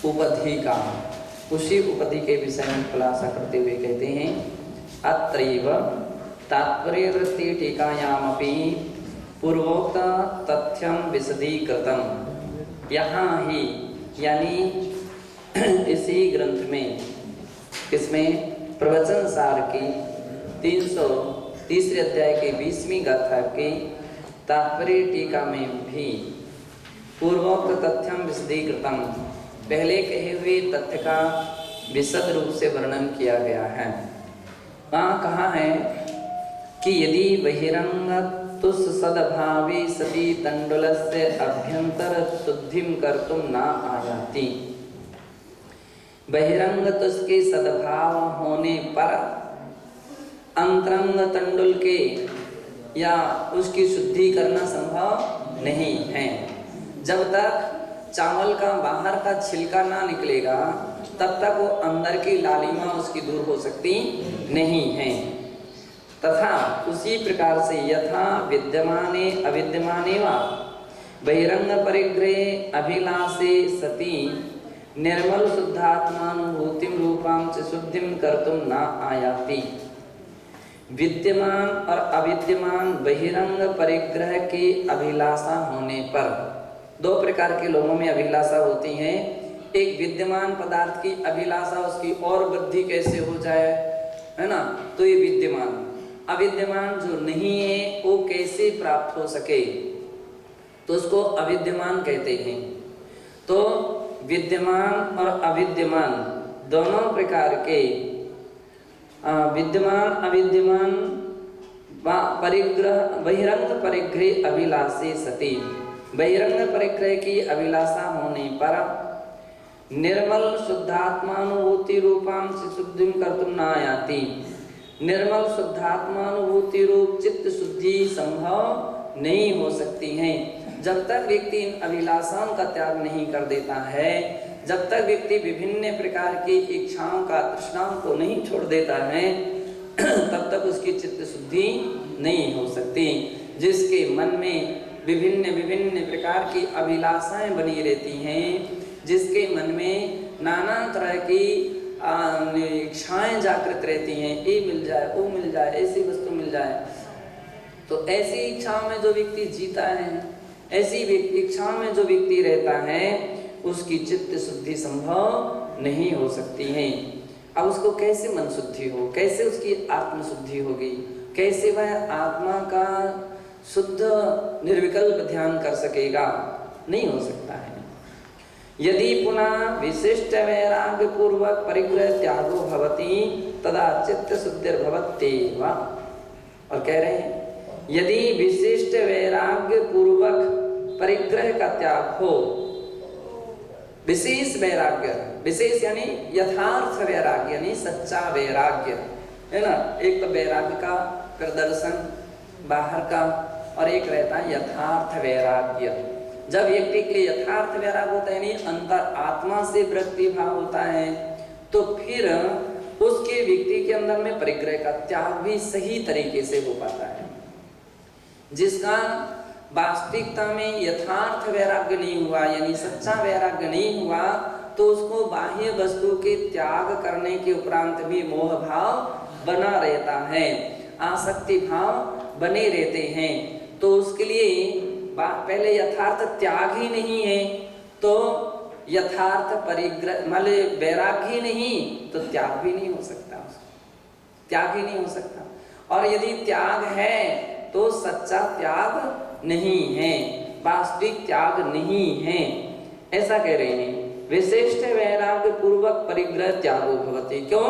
उपधि का, उसी उपधि के विषय में खुलासा करते हुए कहते हैं अत्रैव तात्पर्यवृत्ति टीकायामपि पूर्वोक्त तथ्यम विशदीकृतम। यहाँ ही यानी इसी ग्रंथ में, इसमें प्रवचन सार की 330 अध्याय के 20वीं गाथा के तात्पर्य टीका में भी पूर्वोक्त तथ्यम विशदीकृतम, पहले कहे हुए तथ्य का विशद रूप से वर्णन किया गया है। वहाँ कहा है कि यदि बहिरंग तुस सद्भावे सती तंडुलस्य अभ्यंतर शुद्धिम कर्तुम न आयाति। बहिरंग तुस के सद्भाव होने पर अंतरंग तंडुल के या उसकी शुद्धि करना संभव नहीं है। जब तक चावल का बाहर का छिलका ना निकलेगा तब तक वो अंदर की लालिमा उसकी दूर हो सकती नहीं है। तथा उसी प्रकार से यथा विद्यमाने अविद्यमाने वा बहिरंग परिग्रहे अभिलाषे सती निर्मल शुद्धात्मानुभूतिम रूपां च शुद्धिम कर्तुम न आयाति। विद्यमान और अविद्यमान बहिरंग परिग्रह के अभिलाषा होने पर, दो प्रकार के लोगों में अभिलाषा होती है। एक विद्यमान पदार्थ की अभिलाषा, उसकी और वृद्धि कैसे हो जाए, है ना, तो ये विद्यमान। अविद्यमान जो नहीं है वो कैसे प्राप्त हो सके, तो उसको अविद्यमान कहते हैं। तो विद्यमान और अविद्यमान दोनों प्रकार के विद्यमान अविद्यमान परिग्रह बहिरंग परिग्रह अभिलाषे सती, बहिरंग परिग्रह की अभिलाषा होने पर निर्मल शुद्धात्मानुभूति रूपां से शुद्धिम कर्तुम न आयाति। निर्मल शुद्धात्मानुभूति रूप चित्त शुद्धि संभव नहीं हो सकती है। जब तक व्यक्ति इन अभिलाषाओं का त्याग नहीं कर देता है, जब तक व्यक्ति विभिन्न प्रकार की इच्छाओं का, तृष्णाओं को नहीं छोड़ देता है, तब तक उसकी चित्त शुद्धि नहीं हो सकती। जिसके मन में विभिन्न विभिन्न प्रकार की अभिलाषाएं बनी रहती हैं, जिसके मन में नाना तरह की इच्छाएं जागृत रहती हैं, ये मिल जाए, वो मिल जाए, ऐसी वस्तु मिल जाए, तो ऐसी इच्छाओं में जो व्यक्ति जीता है, ऐसी इच्छाओं में जो व्यक्ति रहता है, उसकी चित्त शुद्धि संभव नहीं हो सकती है। अब उसको कैसे मन शुद्धि हो, कैसे उसकी आत्म शुद्धि होगी, कैसे वह आत्मा का शुद्ध निर्विकल्प ध्यान कर सकेगा, नहीं हो सकता है। यदि पुनः विशिष्ट वैराग्य पूर्वक परिग्रह त्यागो भवति तदा चित्त शुद्धिर्भवत्येव। और कह रहे हैं यदि विशिष्ट वैराग्य पूर्वक परिग्रह का त्याग हो, विशेष वैराग्य, विशेष यानी यथार्थ वैराग्य यानी सच्चा वैराग्य, है ना। एक तो वैराग्य का प्रदर्शन बाहर का, और एक रहता है यथार्थ वैराग्य। जब व्यक्ति के लिए यथार्थ वैराग्य होता है यानी अंतर आत्मा से वृत्ति भाव होता है, तो फिर उसके व्यक्ति के अंदर में परिग्रह का त्याग भी सही तरीके से हो पाता है। जिसका वास्तविकता में यथार्थ वैराग्य नहीं हुआ यानी सच्चा वैराग्य नहीं हुआ, तो उसको बाह्य वस्तु के त्याग करने के उपरांत भी मोह भाव बना रहता है, आसक्ति भाव बने रहते हैं। तो उसके लिए पहले यथार्थ त्याग ही नहीं है, तो यथार्थ परिग्रह मतलब वैराग्य ही नहीं, तो त्याग भी नहीं हो सकता, त्याग ही नहीं हो सकता। और यदि त्याग है तो सच्चा त्याग नहीं है, वास्तविक त्याग नहीं है, ऐसा कह रहे हैं। विशिष्ट वैराग्य पूर्वक परिग्रह त्यागो भवति। क्यों?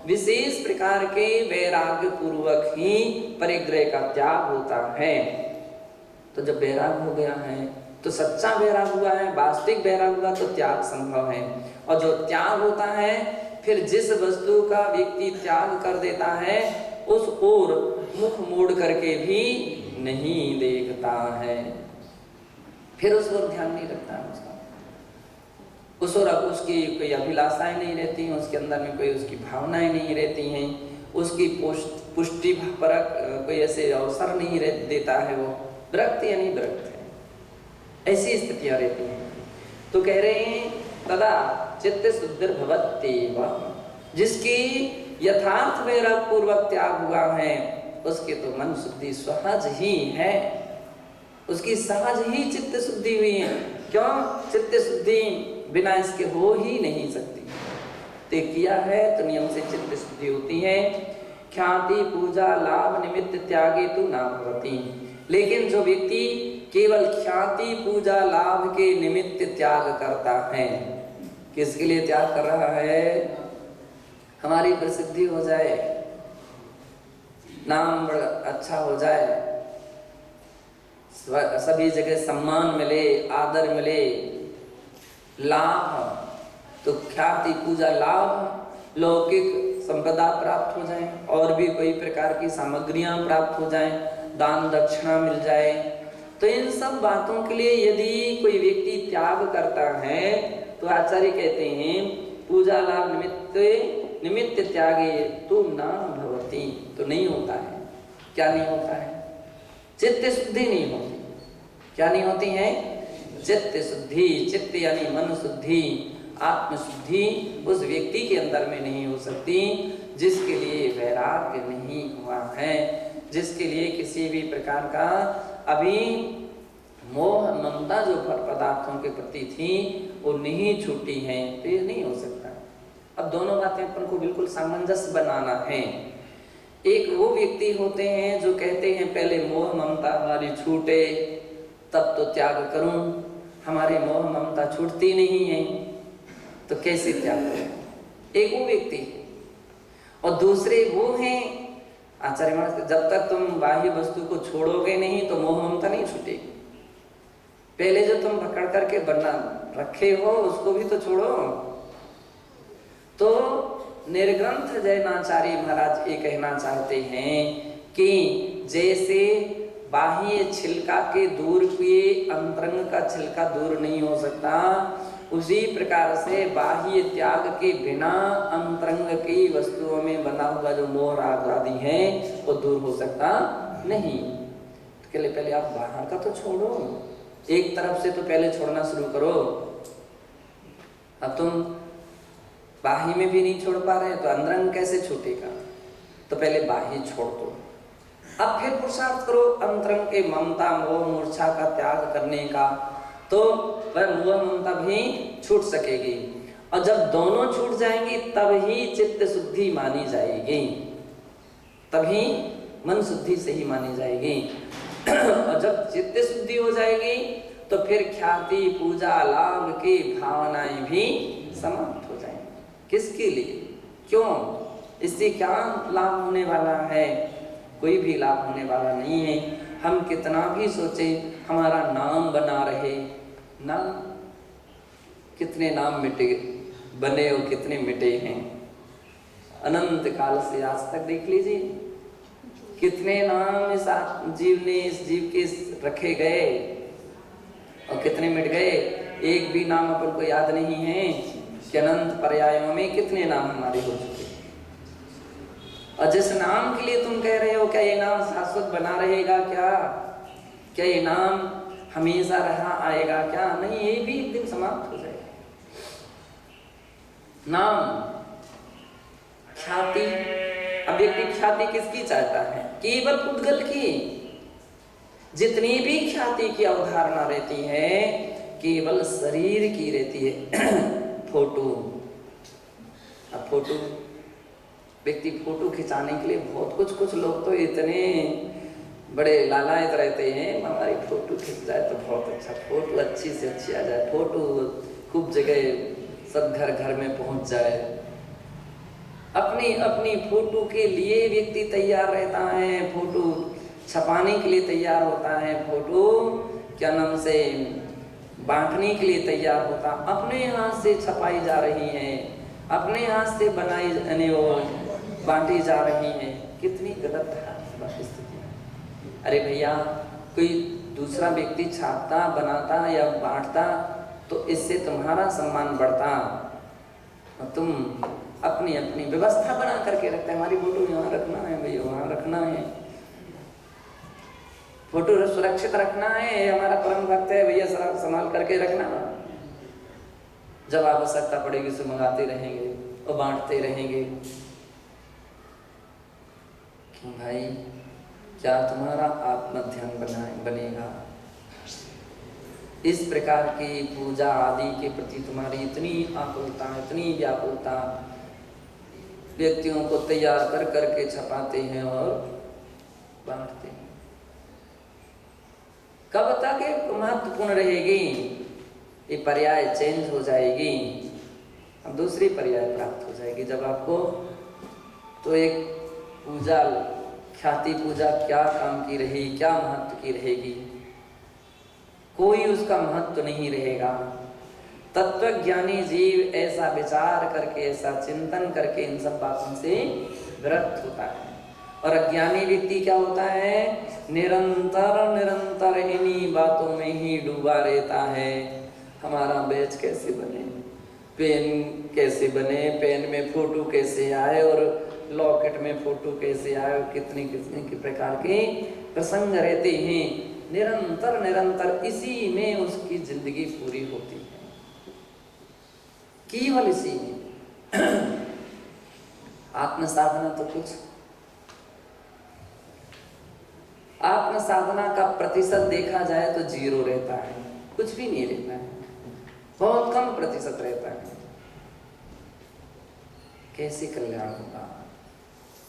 विशेष प्रकार के वैराग्य पूर्वक ही परिग्रह का त्याग होता है। तो जब वैराग्य हो गया है तो सच्चा वैराग्य हुआ है, वास्तविक वैराग्य हुआ तो त्याग संभव है। और जो त्याग होता है, फिर जिस वस्तु का व्यक्ति त्याग कर देता है उस ओर मुख मोड़ करके भी नहीं देखता है, फिर उस ओर ध्यान नहीं रखता है उसका, उस ओर अब उसकी कोई अभिलाषाएं नहीं रहती हैं, उसके अंदर में कोई उसकी भावनाएं नहीं रहती हैं, उसकी पुष्टि परक कोई ऐसे अवसर नहीं देता है, वो विरक्त यानी विरक्त है, ऐसी स्थितियां रहती हैं। तो कह रहे हैं तदा चित्त शुद्धिर्भवत्येव। जिसकी यथार्थ वैराग्य पूर्वक त्याग हुआ है उसके तो मन शुद्धि सहज ही है, उसकी सहज ही चित्त शुद्धि हुई है। क्यों? चित्त शुद्धि बिना इसके हो ही नहीं सकती। ते किया है तो नियम से चित्त शुद्धि होती है। ख्याति पूजा लाभ निमित्त त्यागे तो ना भवती। लेकिन जो व्यक्ति केवल ख्याति पूजा लाभ के निमित्त त्याग करता है, किसके लिए त्याग कर रहा है? हमारी प्रसिद्धि हो जाए, नाम बड़ा अच्छा हो जाए, सभी जगह सम्मान मिले, आदर मिले, लाभ तो ख्याति पूजा लाभ, लौकिक संपदा प्राप्त हो जाए, और भी कोई प्रकार की सामग्रियां प्राप्त हो जाएं, दान दक्षिणा मिल जाए। तो इन सब बातों के लिए यदि कोई व्यक्ति त्याग करता है तो आचार्य कहते हैं पूजा लाभ निमित्त त्यागे तो ना भवती, तो नहीं होता है। क्या नहीं होता है? चित्त शुद्धि नहीं होती। क्या नहीं होती है? चित्त शुद्धि। चित्त यानी मन शुद्धि, आत्म शुद्धि उस व्यक्ति के अंदर में नहीं हो सकती जिसके लिए वैराग्य नहीं हुआ है, जिसके लिए किसी भी प्रकार का अभी मोह ममता जो पदार्थों के प्रति थी वो नहीं छूटी है, तो ये नहीं हो सकता। अब दोनों बातें अपन को बिल्कुल सामंजस्य बनाना है। एक वो व्यक्ति होते हैं जो कहते हैं पहले मोह ममता हमारी छूटे तब तो त्याग करूं, हमारी मोह ममता छूटती नहीं है तो कैसे त्याग करें? एक वो व्यक्ति, और दूसरे वो हैं आचार्य महाराज, जब तक तुम बाह्य वस्तु को छोड़ोगे नहीं तो मोह ममता नहीं छूटेगी। पहले जो तुम पकड़ करके बना रखे हो उसको भी तो छोड़ो। तो निर्ग्रंथ जैनाचार्य महाराज ये कहना चाहते हैं कि जैसे बाह्य छिलका के दूर किए अंतरंग का छिलका दूर नहीं हो सकता, उसी प्रकार से बाह्य त्याग के बिना अंतरंग की वस्तुओं में बना हुआ जो मोह राग आदि है वो दूर हो सकता नहीं। तो पहले आप बाहर का तो छोड़ो, एक तरफ से तो पहले छोड़ना शुरू करो। अब तुम बाह्य में भी नहीं छोड़ पा रहे तो अंतरंग कैसे छूटेगा? तो पहले बाह्य छोड़ दो, अब फिर पुरुषार्थ करो अंतरंग के ममता मोह मूर्छा का त्याग करने का, तो वह मोह ममता भी छूट सकेगी। और जब दोनों छूट जाएंगी तब ही चित्त शुद्धि मानी जाएगी, तभी मन शुद्धि से ही मानी जाएगी। और जब चित्त शुद्धि हो जाएगी तो फिर ख्याति पूजा लाभ की भावनाएं भी समाप्त हो जाएंगी। किसके लिए? क्यों? इससे क्या लाभ होने वाला है? कोई भी लाभ होने वाला नहीं है। हम कितना भी सोचे हमारा नाम बना रहे, नाम कितने नाम मिटे बने और कितने मिटे हैं अनंत काल से आज तक। देख लीजिए कितने नाम इस जीव के रखे गए और कितने मिट गए। एक भी नाम अपन को याद नहीं है कि अनंत पर्यायों में कितने नाम हमारे हो चुके। और जिस नाम के लिए तुम कह रहे हो क्या ये नाम शाश्वत बना रहेगा? क्या ये नाम हमेशा रहा आएगा क्या? नहीं, ये भी एक दिन समाप्त हो जाएगा। नाम ख्याति, अब व्यक्ति ख्याति किसकी चाहता है? केवल पुद्गल की। जितनी भी ख्याति की अवधारणा रहती है केवल शरीर की रहती है। फोटो, अब फोटो व्यक्ति फोटो खिंचाने के लिए बहुत कुछ लोग तो इतने बड़े लालायत रहते हैं, हमारी फोटो खिंच जाए तो बहुत अच्छा, फोटो अच्छी से अच्छी आ जाए, फोटो खूब जगह सब घर में पहुंच जाए। अपनी फोटो के लिए व्यक्ति तैयार रहता है, फोटो छपाने के लिए तैयार होता है, फोटो क्या नाम से बांटने के लिए तैयार होता, अपने हाथ से छपाई जा रही है, अपने हाथ से बनाई यानी वो बांटी जा रही है। कितनी गलत स्थिति है। अरे भैया, कोई दूसरा व्यक्ति छापता बनाता या बांटता तो इससे तुम्हारा सम्मान बढ़ता, और तुम अपनी व्यवस्था बना करके रखते हैं। हमारी फोटो यहाँ रखना है भैया, वहाँ रखना है, फोटो सुरक्षित रखना है, हमारा परम भक्त है भैया, संभाल करके रखना। जब आवश्यकता पड़ेगी उसे मंगाते रहेंगे और बांटते रहेंगे। क्यों भाई, क्या तुम्हारा आत्मध्यान बनेगा? इस प्रकार की पूजा आदि के प्रति तुम्हारी इतनी आकुलता, इतनी व्याकुलता, व्यक्तियों को तैयार कर करके छपाते हैं और बांटते हैं। कब तक ये महत्वपूर्ण रहेगी? ये पर्याय चेंज हो जाएगी, अब दूसरी पर्याय प्राप्त हो जाएगी। जब आपको तो एक पूजा, ख्याति पूजा क्या काम की रही, क्या महत्व की रहेगी? कोई उसका महत्व नहीं रहेगा। तत्वज्ञानी जीव ऐसा विचार करके, ऐसा चिंतन करके इन सब बातों से विरक्त होता है। और अज्ञानी व्यक्ति क्या होता है? निरंतर निरंतर इन्हीं बातों में ही डूबा रहता है। हमारा बैच कैसे बने, पेन कैसे बने, पेन में फोटो कैसे आए और लॉकेट में फोटो कैसे आए, कितने कितने के प्रकार के प्रसंग रहते हैं। निरंतर निरंतर इसी में उसकी जिंदगी पूरी होती है, केवल इसी में। आत्म साधना तो कुछ, आत्म साधना का प्रतिशत देखा जाए तो 0 रहता है, कुछ भी नहीं रहता है, बहुत कम प्रतिशत रहता है। कैसे कल्याण होगा?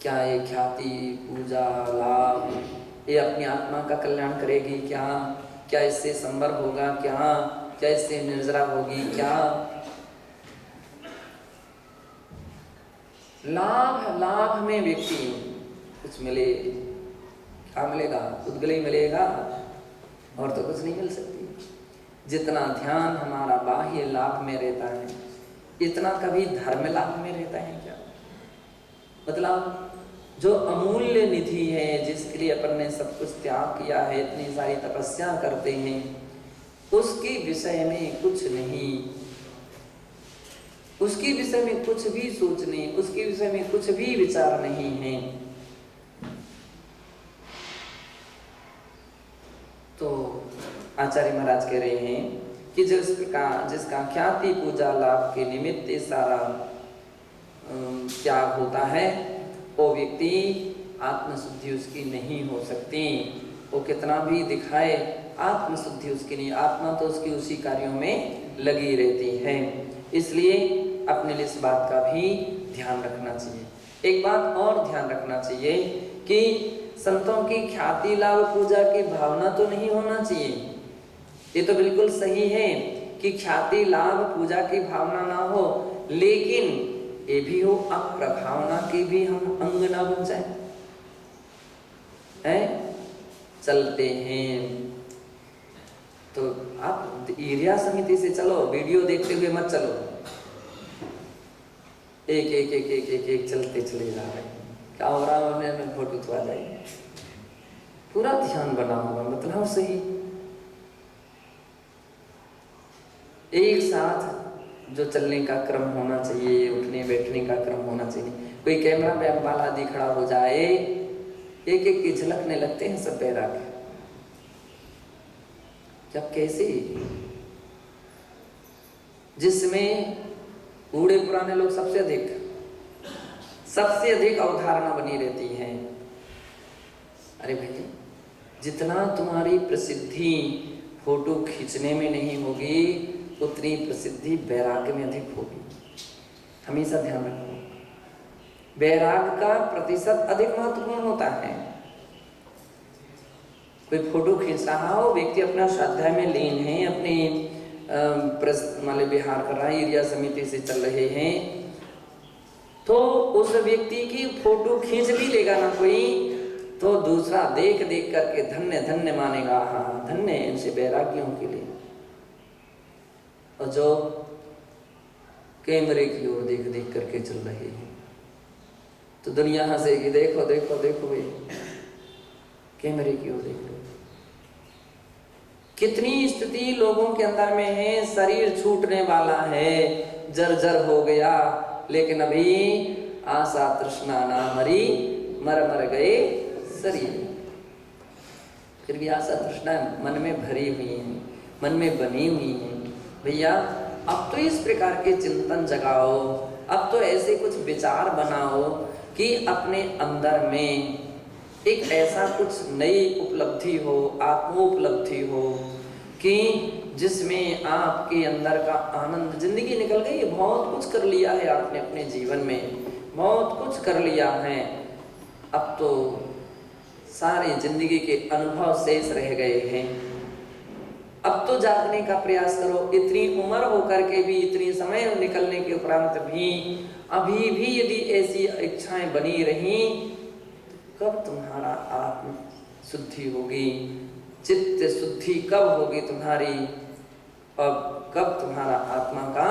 क्या ये ख्याति पूजा लाभ ये अपनी आत्मा का कल्याण करेगी क्या? क्या इससे संवर होगा क्या? क्या इससे निर्जरा होगी क्या? लाभ में व्यक्ति कुछ मिले, क्या मिलेगा? उद्गली मिलेगा और तो कुछ नहीं मिल सकती। जितना ध्यान हमारा बाह्य लाभ में रहता है, इतना कभी धर्म लाभ में रहता है क्या? मतलब जो अमूल्य निधि है, जिसके लिए अपन ने सब कुछ त्याग किया है, इतनी सारी तपस्या करते हैं, उसके विषय में कुछ नहीं, उसके विषय में कुछ भी सोचने, उसके विषय में कुछ भी विचार नहीं है। तो आचार्य महाराज कह रहे हैं कि जिसका ख्याति पूजा लाभ के निमित्त सारा त्याग होता है, वो व्यक्ति आत्मशुद्धि उसकी नहीं हो सकती। वो कितना भी दिखाए, आत्मशुद्धि उसकी नहीं, आत्मा तो उसकी उसी कार्यों में लगी रहती है। इसलिए अपने लिए इस बात का भी ध्यान रखना चाहिए। एक बात और ध्यान रखना चाहिए कि संतों की ख्याति लाभ पूजा की भावना तो नहीं होना चाहिए। ये तो बिल्कुल सही है कि ख्याति लाभ पूजा की भावना ना हो, लेकिन ये भी हो अप्रभावना की भी हम अंग ना बन जाए। चलते हैं तो आप एरिया समिति से चलो, वीडियो देखते हुए मत चलो। एक एक एक एक एक एक चलते चले जा रहे हैं, क्या हो रहा है में फोटो तो आ जाएगी। पूरा ध्यान बना होगा, मतलब सही एक साथ जो चलने का क्रम होना चाहिए, उठने बैठने का क्रम होना चाहिए। कोई कैमरा मैन वाला आदि खड़ा हो जाए, एक एक की झलकने लगते हैं सब पैरा के। जब कैसे, जिसमें बूढ़े पुराने लोग सबसे अधिक अवधारणा बनी रहती है। अरे भाई, जितना तुम्हारी प्रसिद्धि फोटो खींचने में नहीं होगी, उतनी प्रसिद्धि वैराग्य में अधिक होगी। हमेशा ध्यान रखो, वैराग्य का प्रतिशत अधिक महत्वपूर्ण होता है। कोई फोटो खींच रहा हो, व्यक्ति अपना स्वाध्याय में लीन है, अपने विहार कर रहा है, एरिया समिति से चल रहे हैं, तो उस व्यक्ति की फोटो खींच भी लेगा ना कोई, तो दूसरा देख देख करके धन्य धन्य मानेगा। हाँ, धन्य इनसे वैराग्यों के लिए। और जो कैमरे की ओर देख देख करके चल रहे हैं, तो दुनिया हंसेगी, देखो देखो देखो भाई, कैमरे की ओर देखो। कितनी स्थिति लोगों के अंदर में है, शरीर छूटने वाला है, जर्जर हो गया, लेकिन अभी आशा तृष्णा ना मरी, मर मर गए शरीर। फिर भी आशा तृष्णा मन में भरी हुई है, मन में बनी हुई है। भैया अब तो इस प्रकार के चिंतन जगाओ, अब तो ऐसे कुछ विचार बनाओ कि अपने अंदर में एक ऐसा कुछ नई उपलब्धि हो, आत्मोपलब्धि हो कि जिसमें आपके अंदर का आनंद, जिंदगी निकल गई, बहुत कुछ कर लिया है आपने अपने जीवन में, बहुत कुछ कर लिया है, अब तो सारी जिंदगी के अनुभव शेष रह गए हैं। अब तो जागने का प्रयास करो। इतनी उम्र होकर के भी, इतनी समय निकलने के उपरांत भी अभी भी यदि ऐसी इच्छाएं बनी रही, तो कब तुम्हारा आत्म शुद्धि होगी, चित्त शुद्धि कब होगी तुम्हारी, और कब तुम्हारा आत्मा का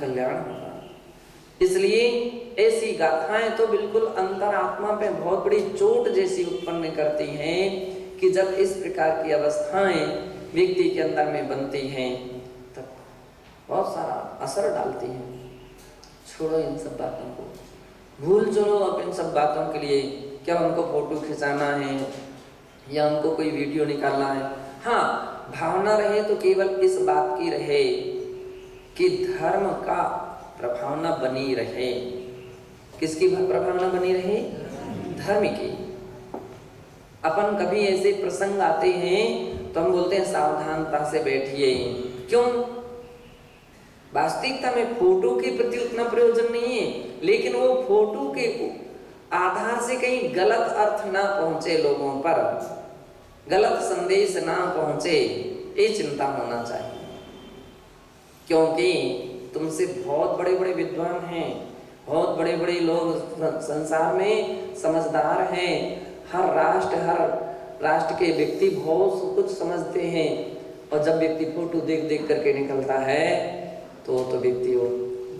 कल्याण होगा। इसलिए ऐसी गाथाएं तो बिल्कुल अंतरात्मा पे बहुत बड़ी चोट जैसी उत्पन्न करती हैं कि जब इस प्रकार की अवस्थाएं व्यक्ति के अंदर में बनती हैं तब बहुत सारा असर डालती हैं। छोड़ो इन सब बातों को, भूल चलो अब इन सब बातों के लिए। क्या हमको फोटो खिंचाना है या हमको कोई वीडियो निकालना है? हाँ, भावना रहे तो केवल इस बात की रहे कि धर्म का प्रभावना बनी रहे। किसकी प्रभावना बनी रहे? धर्म की। अपन कभी ऐसे प्रसंग आते हैं तो हम बोलते हैं सावधानता से बैठिए। क्यों? वास्तविकता में फोटो के प्रति उतना प्रयोजन नहीं है, लेकिन वो फोटो के आधार से कहीं गलत अर्थ ना पहुंचे, लोगों पर गलत संदेश ना पहुंचे, ये चिंता होना चाहिए। क्योंकि तुमसे बहुत बड़े बड़े विद्वान हैं, बहुत बड़े बड़े लोग संसार में समझदार हैं, हर राष्ट्र के व्यक्ति बहुत कुछ समझते हैं, और जब व्यक्ति फोटो देख देख करके निकलता है तो व्यक्ति और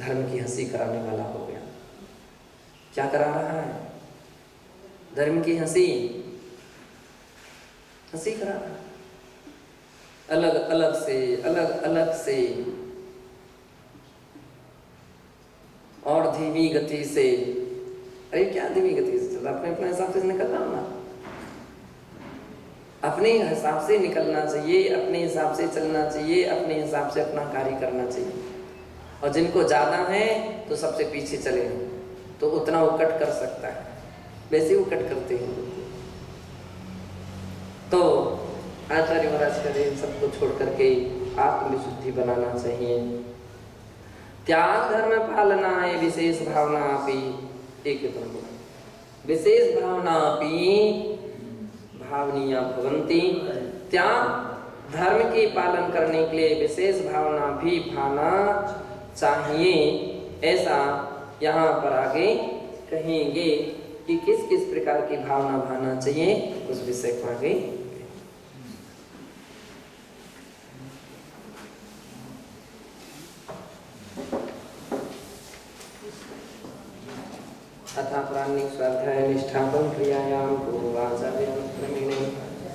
धर्म की हंसी कराने वाला हो गया। क्या करा रहा है? धर्म की हंसी करा रहा है। अलग अलग से और धीमी गति से। अरे क्या धीमी गति से चल, अपने हिसाब से निकलना ना, अपने हिसाब से निकलना चाहिए, अपने हिसाब से चलना चाहिए, अपने हिसाब से अपना कार्य करना चाहिए। और जिनको ज्यादा है तो सबसे पीछे चले, तो उतना वो कट कर सकता है, वैसे वो कट करते हैं। तो आचार्य महाराज कहते इन सबको छोड़ करके आत्मविशुद्धि बनाना चाहिए। त्याग धर्म पालना है विशेष भावना अपि, एक विशेष भावना अपि भावनीय भवंती। त्याग धर्म के पालन करने के लिए विशेष भावना भी भाना चाहिए, ऐसा यहाँ पर आगे कहेंगे कि किस किस प्रकार की भावना भाना चाहिए, उस विषय को आगे। अथा प्राणिक स्वाध्याय निष्ठापन क्रियायाम पूर्वाचार्य क्रमेण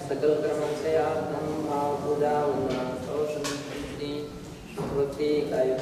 सकल कर्मक्षयार्थं भाव पूजा वंदना स्तोषण भक्ति कायक